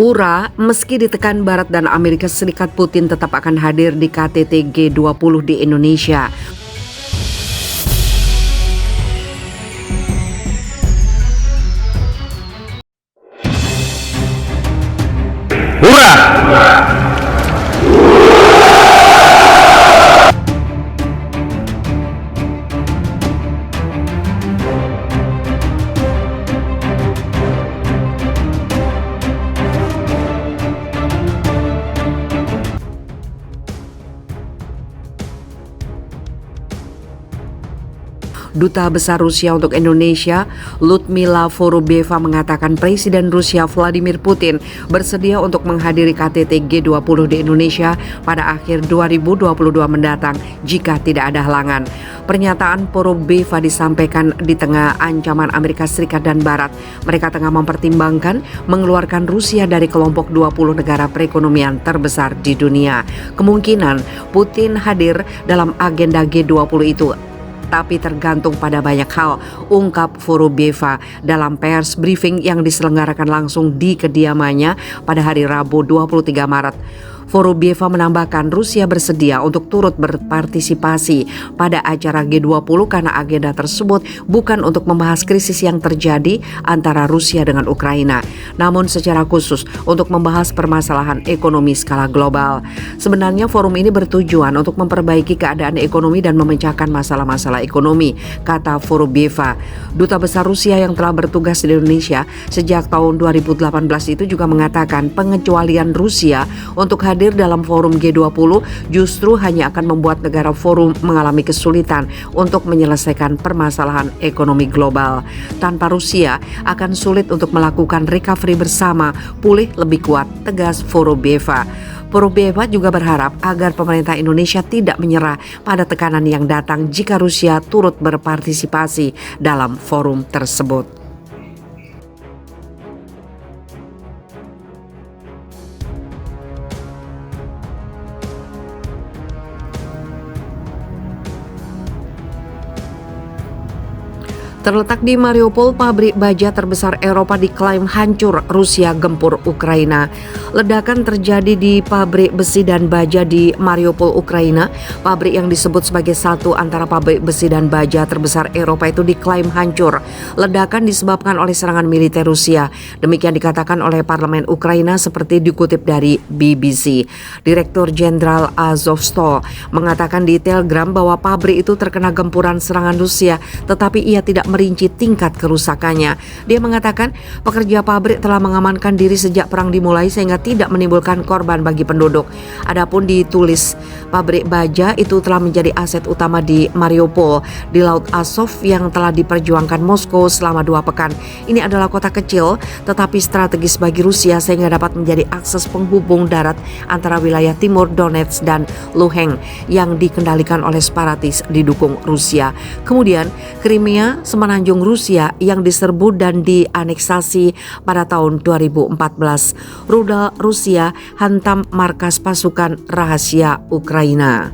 URA, meski ditekan Barat dan Amerika Serikat, Putin tetap akan hadir di KTT G20 di Indonesia. Hurra! Duta Besar Rusia untuk Indonesia, Lyudmila Vorobyeva, mengatakan Presiden Rusia Vladimir Putin bersedia untuk menghadiri KTT G20 di Indonesia pada akhir 2022 mendatang jika tidak ada halangan. Pernyataan Vorobyeva disampaikan di tengah ancaman Amerika Serikat dan Barat. Mereka tengah mempertimbangkan mengeluarkan Rusia dari kelompok 20 negara perekonomian terbesar di dunia. Kemungkinan Putin hadir dalam agenda G20 itu, tapi tergantung pada banyak hal, ungkap Vorobyeva dalam pers briefing yang diselenggarakan langsung di kediamannya pada hari Rabu 23 Maret. Vorobyeva menambahkan Rusia bersedia untuk turut berpartisipasi pada acara G20 karena agenda tersebut bukan untuk membahas krisis yang terjadi antara Rusia dengan Ukraina, namun secara khusus untuk membahas permasalahan ekonomi skala global. Sebenarnya forum ini bertujuan untuk memperbaiki keadaan ekonomi dan memecahkan masalah-masalah ekonomi, kata Vorobyeva. Duta Besar Rusia yang telah bertugas di Indonesia sejak tahun 2018 itu juga mengatakan pengecualian Rusia untuk hadir dalam forum G20 justru hanya akan membuat negara forum mengalami kesulitan untuk menyelesaikan permasalahan ekonomi global. Tanpa Rusia akan sulit untuk melakukan recovery bersama, pulih lebih kuat, tegas Vorobyeva. Vorobyeva juga berharap agar pemerintah Indonesia tidak menyerah pada tekanan yang datang jika Rusia turut berpartisipasi dalam forum tersebut. Terletak di Mariupol, pabrik baja terbesar Eropa diklaim hancur Rusia gempur Ukraina. Ledakan terjadi di pabrik besi dan baja di Mariupol, Ukraina. Pabrik yang disebut sebagai satu antara pabrik besi dan baja terbesar Eropa itu diklaim hancur. Ledakan disebabkan oleh serangan militer Rusia. Demikian dikatakan oleh parlemen Ukraina seperti dikutip dari BBC. Direktur Jenderal Azovstal mengatakan di Telegram bahwa pabrik itu terkena gempuran serangan Rusia, tetapi ia tidak merinci tingkat kerusakannya. Dia mengatakan pekerja pabrik telah mengamankan diri sejak perang dimulai sehingga tidak menimbulkan korban bagi penduduk. Adapun ditulis pabrik baja itu telah menjadi aset utama di Mariupol di Laut Azov yang telah diperjuangkan Moskow selama 2 pekan. Ini adalah kota kecil tetapi strategis bagi Rusia sehingga dapat menjadi akses penghubung darat antara wilayah timur Donetsk dan Luhansk yang dikendalikan oleh separatis didukung Rusia. Kemudian Crimea, semenanjung Rusia yang diserbu dan dianeksasi pada tahun 2014. Rudal Rusia hantam markas pasukan rahasia Ukraina.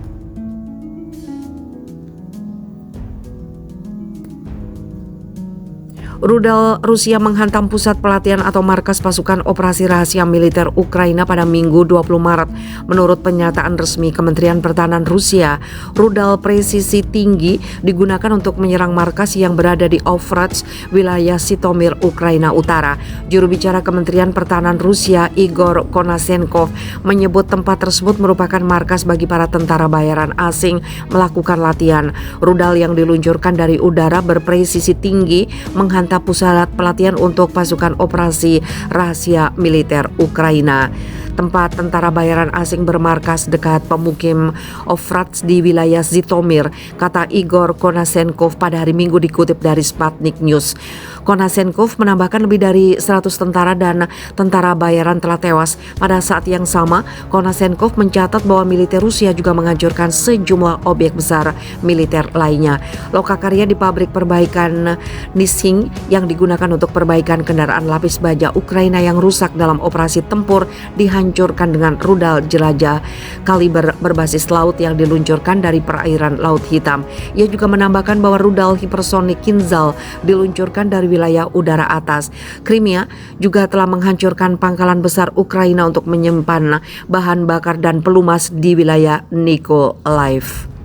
Rudal Rusia menghantam pusat pelatihan atau markas pasukan operasi rahasia militer Ukraina pada Minggu 20 Maret. Menurut pernyataan resmi Kementerian Pertahanan Rusia, rudal presisi tinggi digunakan untuk menyerang markas yang berada di Ovratsk, wilayah Zhytomyr, Ukraina Utara. Juru bicara Kementerian Pertahanan Rusia, Igor Konashenkov, menyebut tempat tersebut merupakan markas bagi para tentara bayaran asing melakukan latihan. Rudal yang diluncurkan dari udara berpresisi tinggi menghantam pusat pelatihan untuk pasukan operasi rahasia militer Ukraina. Tempat tentara bayaran asing bermarkas dekat pemukim Ovratsk di wilayah Zhytomyr, kata Igor Konashenkov pada hari Minggu dikutip dari Sputnik News. Konashenkov menambahkan lebih dari 100 tentara dan tentara bayaran telah tewas. Pada saat yang sama, Konashenkov mencatat bahwa militer Rusia juga menghancurkan sejumlah objek besar militer lainnya. Lokakarya di pabrik perbaikan Nizhny yang digunakan untuk perbaikan kendaraan lapis baja Ukraina yang rusak dalam operasi tempur dihancurkan dihancurkan dengan rudal jelajah kaliber berbasis laut yang diluncurkan dari perairan Laut Hitam. Ia juga menambahkan bahwa rudal hipersonik Kinzhal diluncurkan dari wilayah udara atas. Crimea juga telah menghancurkan pangkalan besar Ukraina untuk menyimpan bahan bakar dan pelumas di wilayah Mykolaiv.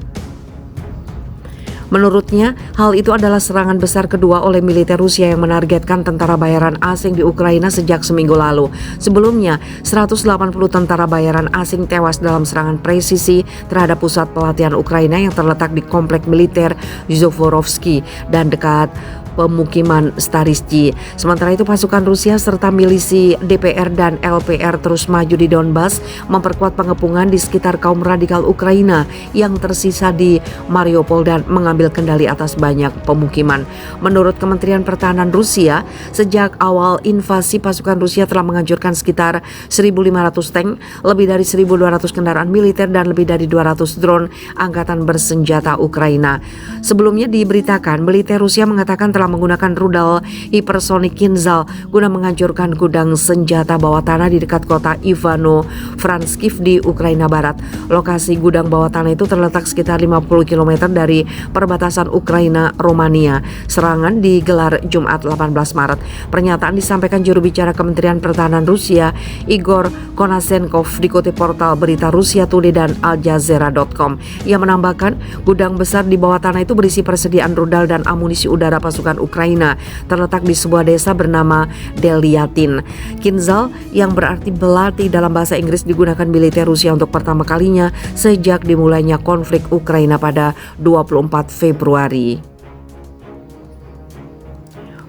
Menurutnya, hal itu adalah serangan besar kedua oleh militer Rusia yang menargetkan tentara bayaran asing di Ukraina sejak seminggu lalu. Sebelumnya, 180 tentara bayaran asing tewas dalam serangan presisi terhadap pusat pelatihan Ukraina yang terletak di komplek militer Zhovorovsky dan dekat pemukiman Starisky. Sementara itu pasukan Rusia serta milisi DPR dan LPR terus maju di Donbas, memperkuat pengepungan di sekitar kaum radikal Ukraina yang tersisa di Mariupol dan mengambil kendali atas banyak pemukiman. Menurut Kementerian Pertahanan Rusia, sejak awal invasi pasukan Rusia telah menghancurkan sekitar 1.500 tank, lebih dari 1.200 kendaraan militer dan lebih dari 200 drone angkatan bersenjata Ukraina. Sebelumnya diberitakan militer Rusia mengatakan telah menggunakan rudal hipersonik Kinzhal guna menghancurkan gudang senjata bawah tanah di dekat kota Ivano-Frankivsk di Ukraina Barat. Lokasi gudang bawah tanah itu terletak sekitar 50 km dari perbatasan Ukraina-Romania. Serangan digelar Jumat 18 Maret. Pernyataan disampaikan juru bicara Kementerian Pertahanan Rusia, Igor Konasenkov, dikutip portal berita Rusia Today dan Aljazeera.com. Ia menambahkan, gudang besar di bawah tanah itu berisi persediaan rudal dan amunisi udara pasukan Ukraina, terletak di sebuah desa bernama Delyatin. Kinzhal yang berarti belati dalam bahasa Inggris digunakan militer Rusia untuk pertama kalinya sejak dimulainya konflik Ukraina pada 24 Februari.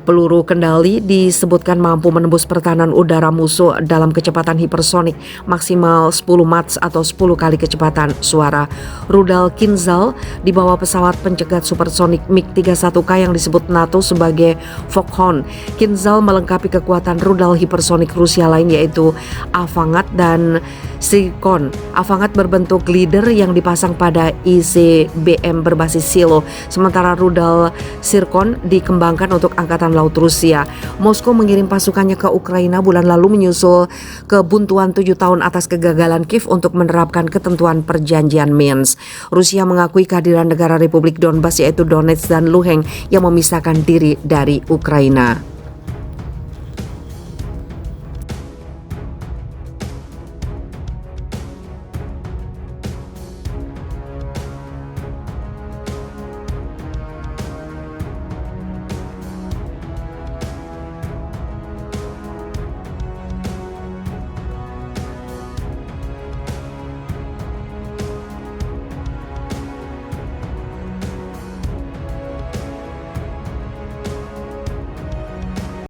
Peluru kendali disebutkan mampu menembus pertahanan udara musuh dalam kecepatan hipersonik maksimal 10 Mach atau 10 kali kecepatan suara. Rudal Kinzhal dibawa pesawat pencegat supersonik MiG-31K yang disebut NATO sebagai Foghorn. Kinzhal melengkapi kekuatan rudal hipersonik Rusia lain yaitu Avangat dan Zircon. Avangat berbentuk glider yang dipasang pada ICBM berbasis silo, sementara rudal Zircon dikembangkan untuk angkatan laut Rusia. Moskow mengirim pasukannya ke Ukraina bulan lalu menyusul kebuntuan 7 tahun atas kegagalan Kiev untuk menerapkan ketentuan perjanjian Minsk. Rusia mengakui kehadiran negara Republik Donbas yaitu Donetsk dan Luhansk yang memisahkan diri dari Ukraina.